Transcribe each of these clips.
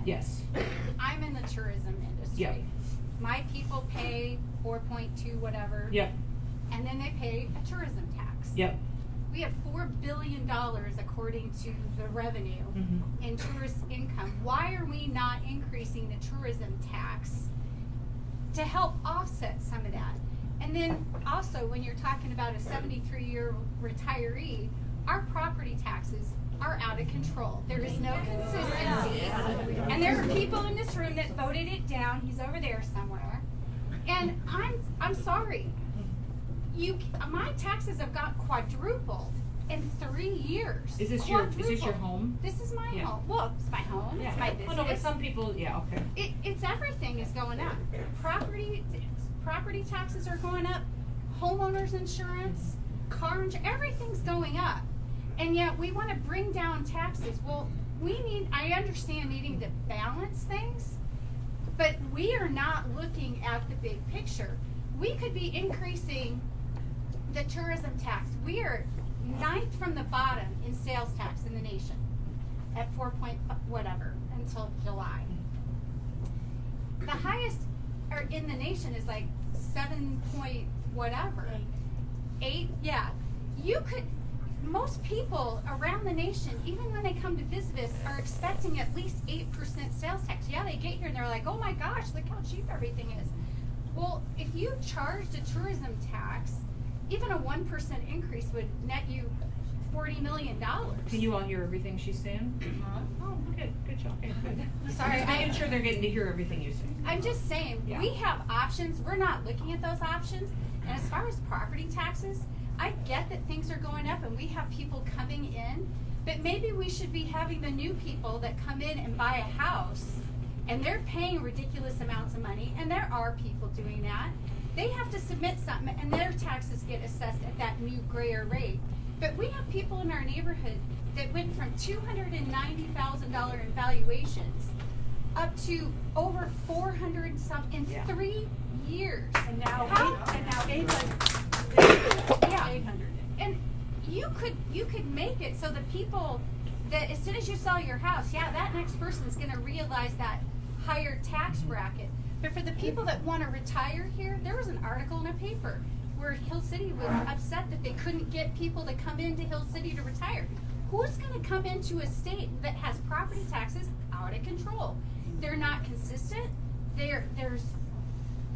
Yes. I'm in the tourism industry. Yep. My people pay 4.2 whatever. Yep. And then they pay a tourism tax. Yep. We have $4 billion according to the revenue in tourist income. Why are we not increasing the tourism tax to help offset some of that? And then also when you're talking about a 73-year retiree, our property taxes are out of control. There is no consistency. And there are people in this room that voted it down. He's over there somewhere. And I'm sorry. My taxes have got quadrupled in 3 years. Is this your home? This is my home. Well, it's my home. Yeah. It's my business. Well, no, but some people, okay. It's everything is going up. Property taxes are going up. Homeowners insurance, car insurance, everything's going up. And yet we want to bring down taxes. Well, I understand needing to balance things, but we are not looking at the big picture. We could be increasing the tourism tax. We are 9th from the bottom in sales tax in the nation at 4 point whatever until July. The highest in the nation is like 7 point whatever. 8, yeah. Most people around the nation, even when they come to visit us, are expecting at least 8% sales tax. Yeah, they get here and they're like, oh my gosh, look how cheap everything is. Well, if you charged a tourism tax, even a 1% increase would net you $40 million. Can you all hear everything she's saying? Oh, good job. Okay, good. Sorry, I'm making sure they're getting to hear everything you say. I'm just saying, we have options. We're not looking at those options. And as far as property taxes, I get that things are going up and we have people coming in, but maybe we should be having the new people that come in and buy a house and they're paying ridiculous amounts of money, and there are people doing that. They have to submit something and their taxes get assessed at that new grayer rate. But we have people in our neighborhood that went from $290,000 in valuations up to over 400 some in 3 years. And now 800. Yeah. 800. And you could make it so the people that as soon as you sell your house, that next person's going to realize that higher tax bracket. But for the people that want to retire here, there was an article in a paper where Hill City was upset that they couldn't get people to come into Hill City to retire. Who's going to come into a state that has property taxes out of control? They're not consistent.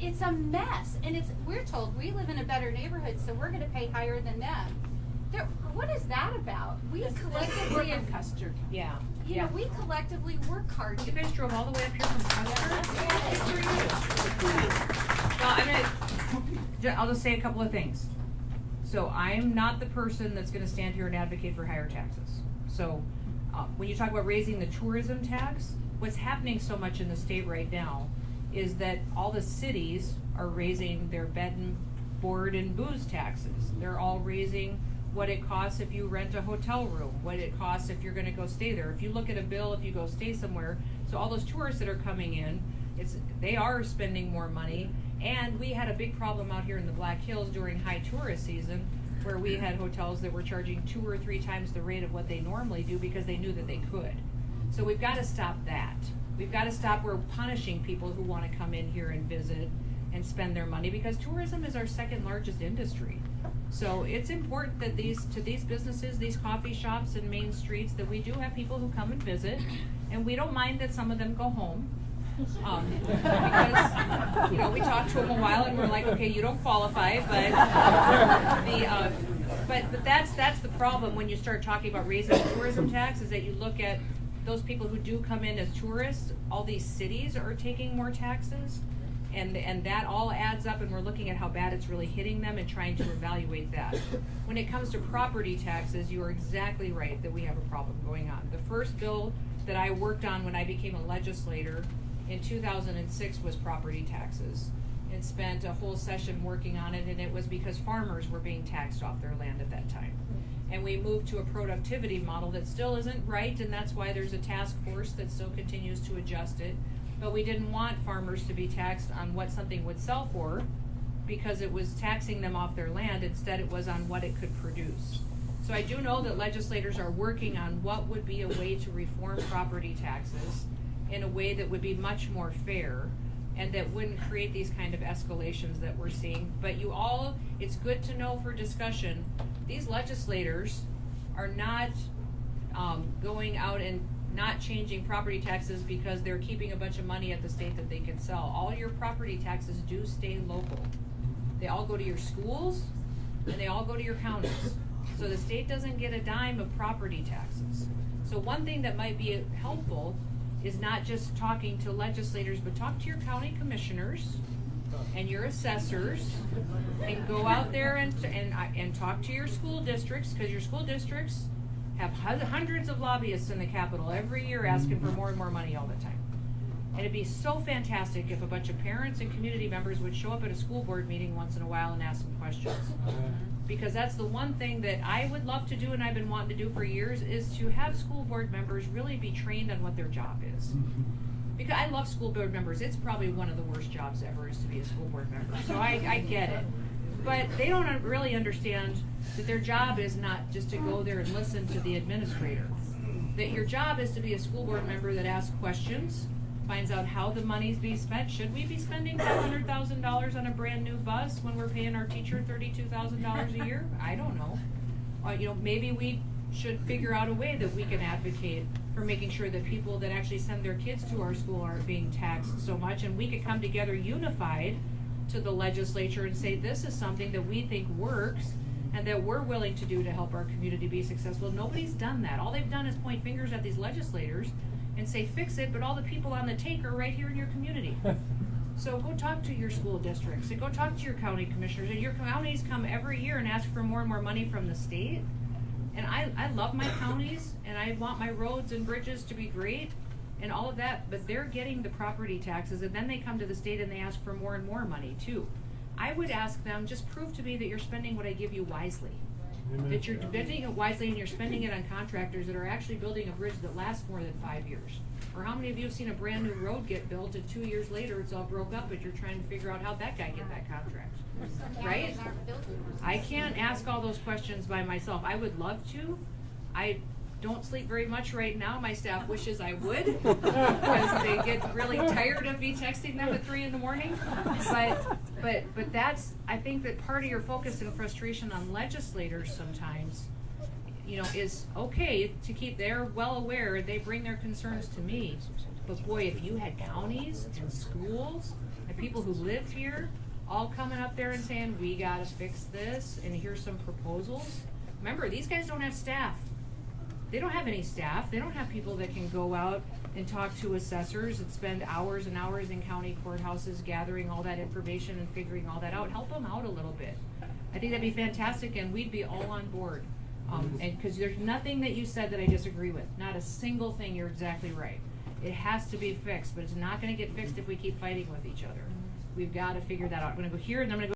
It's a mess, and we're told we live in a better neighborhood, so we're going to pay higher than them. What is that about? We collectively, we collectively work hard. You guys drove all the way up here from Well, I'll just say a couple of things. So I'm not the person that's going to stand here and advocate for higher taxes. So when you talk about raising the tourism tax, what's happening so much in the state right now is that all the cities are raising their bed and board and booze taxes. They're all raising what it costs if you rent a hotel room, what it costs if you're going to go stay there. If you look at a bill, if you go stay somewhere, so all those tourists that are coming in, they are spending more money. And we had a big problem out here in the Black Hills during high tourist season, where we had hotels that were charging 2 or 3 times the rate of what they normally do because they knew that they could. So we've got to stop that. We've got to stop where punishing people who want to come in here and visit and spend their money, because tourism is our second largest industry. So it's important that these businesses, these coffee shops and main streets, that we do have people who come and visit, and we don't mind that some of them go home. Because we talked to them a while and we're like, okay, you don't qualify, but that's the problem when you start talking about raising the tourism tax, is that you look at those people who do come in as tourists. All these cities are taking more taxes, and that all adds up, and we're looking at how bad it's really hitting them and trying to evaluate that. When it comes to property taxes, you are exactly right that we have a problem going on. The first bill that I worked on when I became a legislator in 2006 was property taxes, and spent a whole session working on it, and it was because farmers were being taxed off their land at that time. And we moved to a productivity model that still isn't right, and that's why there's a task force that still continues to adjust it. But we didn't want farmers to be taxed on what something would sell for, because it was taxing them off their land. Instead, it was on what it could produce. So I do know that legislators are working on what would be a way to reform property taxes in a way that would be much more fair and that wouldn't create these kind of escalations that we're seeing. But it's good to know for discussion, these legislators are not going out and not changing property taxes because they're keeping a bunch of money at the state that they can sell. All your property taxes do stay local. They all go to your schools and they all go to your counties. So the state doesn't get a dime of property taxes. So one thing that might be helpful is not just talking to legislators, but talk to your county commissioners and your assessors, and go out there and talk to your school districts, because your school districts have hundreds of lobbyists in the Capitol every year asking for more and more money all the time. And it'd be so fantastic if a bunch of parents and community members would show up at a school board meeting once in a while and ask some questions. Because that's the one thing that I would love to do and I've been wanting to do for years, is to have school board members really be trained on what their job is. Because I love school board members. It's probably one of the worst jobs ever, is to be a school board member. So I get it. But they don't really understand that their job is not just to go there and listen to the administrator. That your job is to be a school board member that asks questions, finds out how the money's being spent. Should we be spending $500,000 on a brand new bus when we're paying our teacher $32,000 a year? I don't know. Maybe we should figure out a way that we can advocate for making sure that people that actually send their kids to our school aren't being taxed so much, and we could come together unified to the legislature and say, this is something that we think works and that we're willing to do to help our community be successful. Nobody's done that. All they've done is point fingers at these legislators and say, fix it, but all the people on the take are right here in your community. So go talk to your school districts and go talk to your county commissioners. And your counties come every year and ask for more and more money from the state. And I love my counties, and I want my roads and bridges to be great and all of that, but they're getting the property taxes, and then they come to the state and they ask for more and more money too. I would ask them, just prove to me that you're spending what I give you wisely. That you're spending it wisely and you're spending it on contractors that are actually building a bridge that lasts more than 5 years. Or how many of you have seen a brand new road get built and 2 years later it's all broke up, but you're trying to figure out how that guy get that contract? Right? I can't ask all those questions by myself. I would love to. I don't sleep very much right now. My staff wishes I would, because they get really tired of me texting them at 3 in the morning. But that's, I think that part of your focus and frustration on legislators sometimes, is okay to keep, they're well aware, they bring their concerns to me. But boy, if you had counties and schools and people who live here all coming up there and saying, we gotta fix this, and here's some proposals. Remember, these guys don't have staff. They don't have any staff. They don't have people that can go out and talk to assessors and spend hours and hours in county courthouses gathering all that information and figuring all that out. Help them out a little bit. I think that'd be fantastic, and we'd be all on board. And because there's nothing that you said that I disagree with. Not a single thing. You're exactly right. It has to be fixed, but it's not going to get fixed if we keep fighting with each other. We've got to figure that out. I'm going to go here, and then I'm going to go